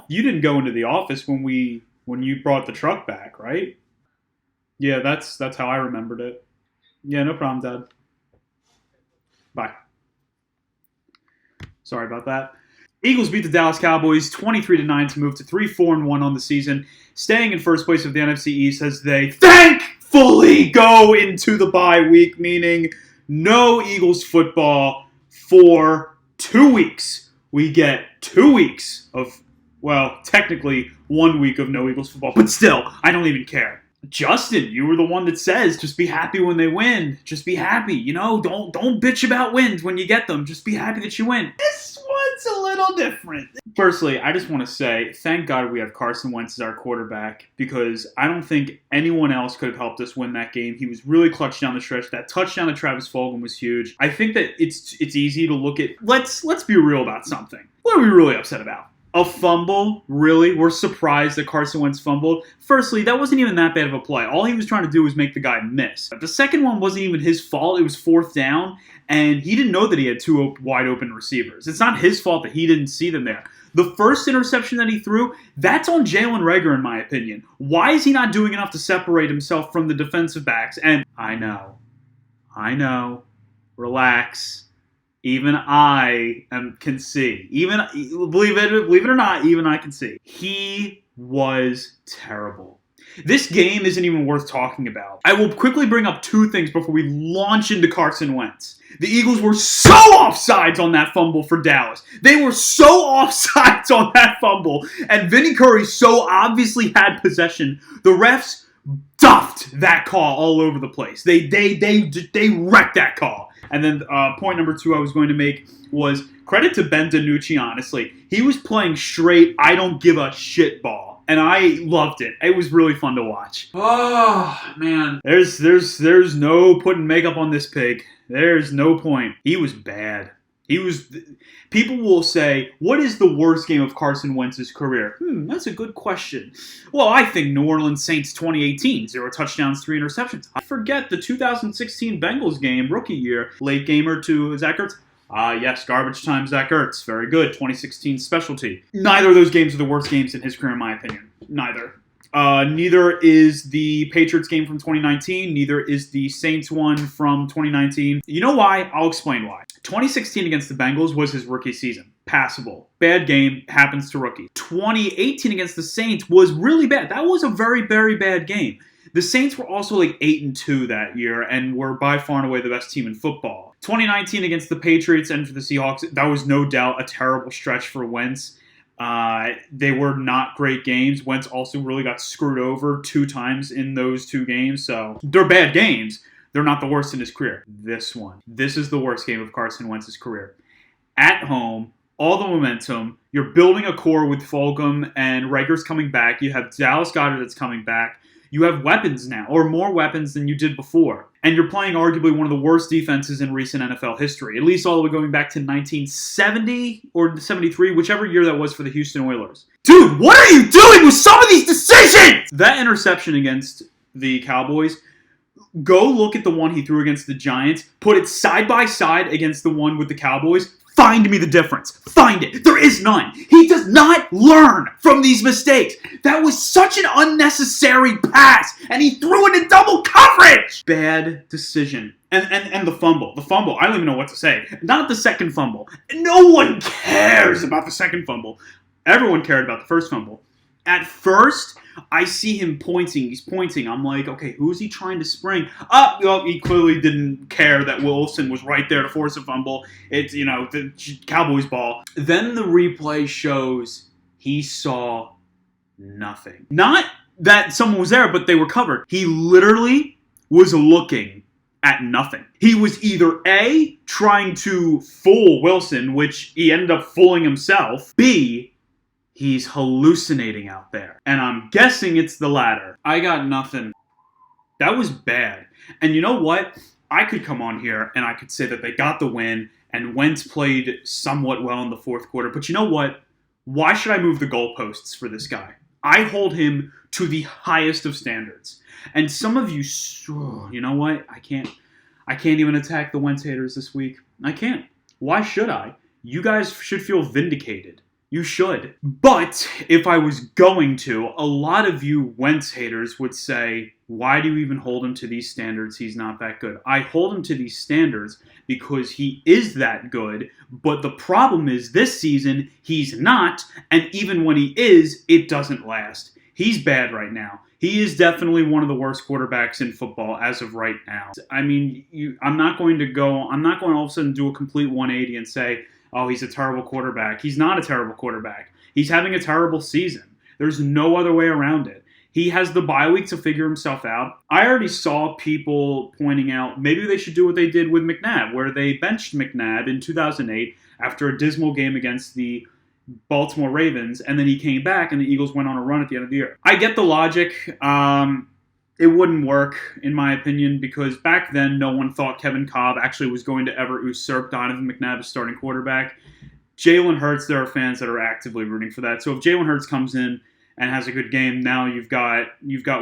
You didn't go into the office when you brought the truck back, right? Yeah, that's how I remembered it. Yeah, no problem, Dad. Bye. Sorry about that. Eagles beat the Dallas Cowboys 23-9 to move to 3-4-1 on the season, staying in first place of the NFC East as they thankfully go into the bye week, meaning no Eagles football for 2 weeks. We get 2 weeks of, well, technically 1 week of no Eagles football, but still, I don't even care. Justin, you were the one that says, just be happy when they win. Just be happy. Don't bitch about wins when you get them. Just be happy that you win. This one's a little different. Firstly, I just want to say, thank God we have Carson Wentz as our quarterback, because I don't think anyone else could have helped us win that game. He was really clutch down the stretch. That touchdown to Travis Fulgham was huge. I think that it's easy to look at. Let's be real about something. What are we really upset about? A fumble? Really? We're surprised that Carson Wentz fumbled? Firstly, that wasn't even that bad of a play. All he was trying to do was make the guy miss. The second one wasn't even his fault. It was fourth down, and he didn't know that he had two wide open receivers. It's not his fault that he didn't see them there. The first interception that he threw, that's on Jalen Reagor, in my opinion. Why is he not doing enough to separate himself from the defensive backs? And I know. Relax. Even I can see. Even believe it or not, even I can see. He was terrible. This game isn't even worth talking about. I will quickly bring up two things before we launch into Carson Wentz. The Eagles were so offsides on that fumble for Dallas. They were so offsides on that fumble, and Vinny Curry so obviously had possession. The refs duffed that call all over the place. They wrecked that call. And then point number two I was going to make was credit to Ben DiNucci, honestly. He was playing straight, I don't give a shit ball. And I loved it. It was really fun to watch. Oh, man. There's no putting makeup on this pig. There's no point. He was bad. People will say, what is the worst game of Carson Wentz's career? That's a good question. Well, I think New Orleans Saints 2018, 0 touchdowns, 3 interceptions. I forget the 2016 Bengals game, rookie year, late gamer to Zach Ertz. Yes, garbage time Zach Ertz. Very good. 2016 specialty. Neither of those games are the worst games in his career, in my opinion. Neither. Neither is the Patriots game from 2019. Neither is the Saints one from 2019. You know why? I'll explain why. 2016 against the Bengals was his rookie season. Passable. Bad game. Happens to rookie. 2018 against the Saints was really bad. That was a very, very bad game. The Saints were also like 8-2 that year and were by far and away the best team in football. 2019 against the Patriots and for the Seahawks, that was no doubt a terrible stretch for Wentz. They were not great games. Wentz also really got screwed over 2 times in those 2 games, so they're bad games. They're not the worst in his career. This is the worst game of Carson Wentz's career. At home, all the momentum. You're building a core with Fulgham and Rager's coming back. You have Dallas Goedert that's coming back. You have weapons now, or more weapons than you did before. And you're playing arguably one of the worst defenses in recent NFL history, at least all the way going back to 1970 or 73, whichever year that was for the Houston Oilers. Dude, what are you doing with some of these decisions? That interception against the Cowboys, go look at the one he threw against the Giants, put it side by side against the one with the Cowboys. Find me the difference. Find it. There is none. He does not learn from these mistakes. That was such an unnecessary pass, and he threw it in double coverage. Bad decision. And the fumble. I don't even know what to say. Not the second fumble. No one cares about the second fumble. Everyone cared about the first fumble. At first, I see him pointing. He's pointing. I'm like, okay, who's he trying to spring? Well, he clearly didn't care that Wilson was right there to force a fumble. It's, the Cowboys ball. Then the replay shows he saw nothing. Not that someone was there, but they were covered. He literally was looking at nothing. He was either A, trying to fool Wilson, which he ended up fooling himself, B, he's hallucinating out there. And I'm guessing it's the latter. I got nothing. That was bad. And you know what? I could come on here and I could say that they got the win and Wentz played somewhat well in the fourth quarter. But you know what? Why should I move the goalposts for this guy? I hold him to the highest of standards. And some of you, you know what? I can't even attack the Wentz haters this week. I can't. Why should I? You guys should feel vindicated. You should. But if I was going to, a lot of you Wentz haters would say, why do you even hold him to these standards? He's not that good. I hold him to these standards because he is that good, but the problem is this season, he's not, and even when he is, it doesn't last. He's bad right now. He is definitely one of the worst quarterbacks in football as of right now. I mean, I'm not going to all of a sudden do a complete 180 and say, oh, he's a terrible quarterback. He's not a terrible quarterback. He's having a terrible season. There's no other way around it. He has the bye week to figure himself out. I already saw people pointing out maybe they should do what they did with McNabb, where they benched McNabb in 2008 after a dismal game against the Baltimore Ravens, and then he came back and the Eagles went on a run at the end of the year. I get the logic. It wouldn't work, in my opinion, because back then no one thought Kevin Kolb actually was going to ever usurp Donovan McNabb as starting quarterback. Jalen Hurts, there are fans that are actively rooting for that. So if Jalen Hurts comes in and has a good game, now you've got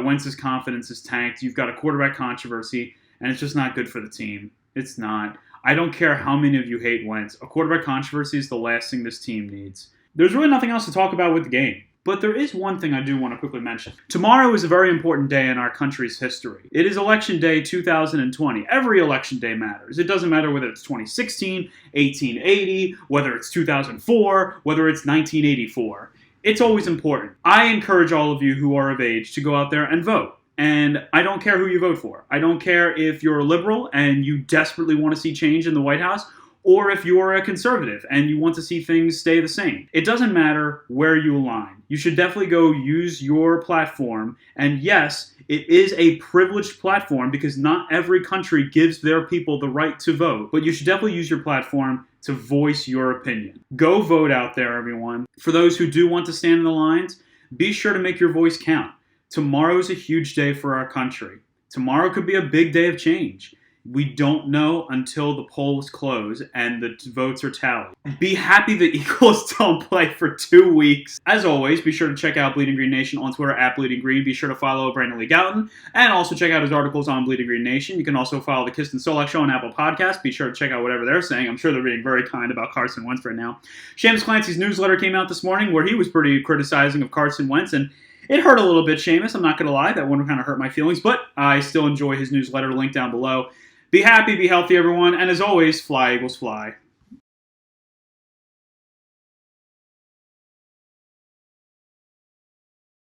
Wentz's confidence is tanked. You've got a quarterback controversy, and it's just not good for the team. It's not. I don't care how many of you hate Wentz. A quarterback controversy is the last thing this team needs. There's really nothing else to talk about with the game. But there is one thing I do want to quickly mention. Tomorrow is a very important day in our country's history. It is Election Day 2020. Every election day matters. It doesn't matter whether it's 2016, 1880, whether it's 2004, whether it's 1984. It's always important. I encourage all of you who are of age to go out there and vote. And I don't care who you vote for. I don't care if you're a liberal and you desperately want to see change in the White House, or if you're a conservative and you want to see things stay the same. It doesn't matter where you align. You should definitely go use your platform. And yes, it is a privileged platform because not every country gives their people the right to vote. But you should definitely use your platform to voice your opinion. Go vote out there, everyone. For those who do want to stand in the lines, be sure to make your voice count. Tomorrow is a huge day for our country. Tomorrow could be a big day of change. We don't know until the polls close and the votes are tallied. Be happy the Eagles don't play for 2 weeks. As always, be sure to check out Bleeding Green Nation on Twitter at Bleeding Green. Be sure to follow Brandon Lee Gowton and also check out his articles on Bleeding Green Nation. You can also follow the Kist and Solak show on Apple Podcasts. Be sure to check out whatever they're saying. I'm sure they're being very kind about Carson Wentz right now. Shamus Clancy's newsletter came out this morning where he was pretty criticizing of Carson Wentz, and it hurt a little bit, Shamus. I'm not going to lie. That one kind of hurt my feelings, but I still enjoy his newsletter. Link down below. Be happy, be healthy, everyone, and as always, fly, Eagles, fly.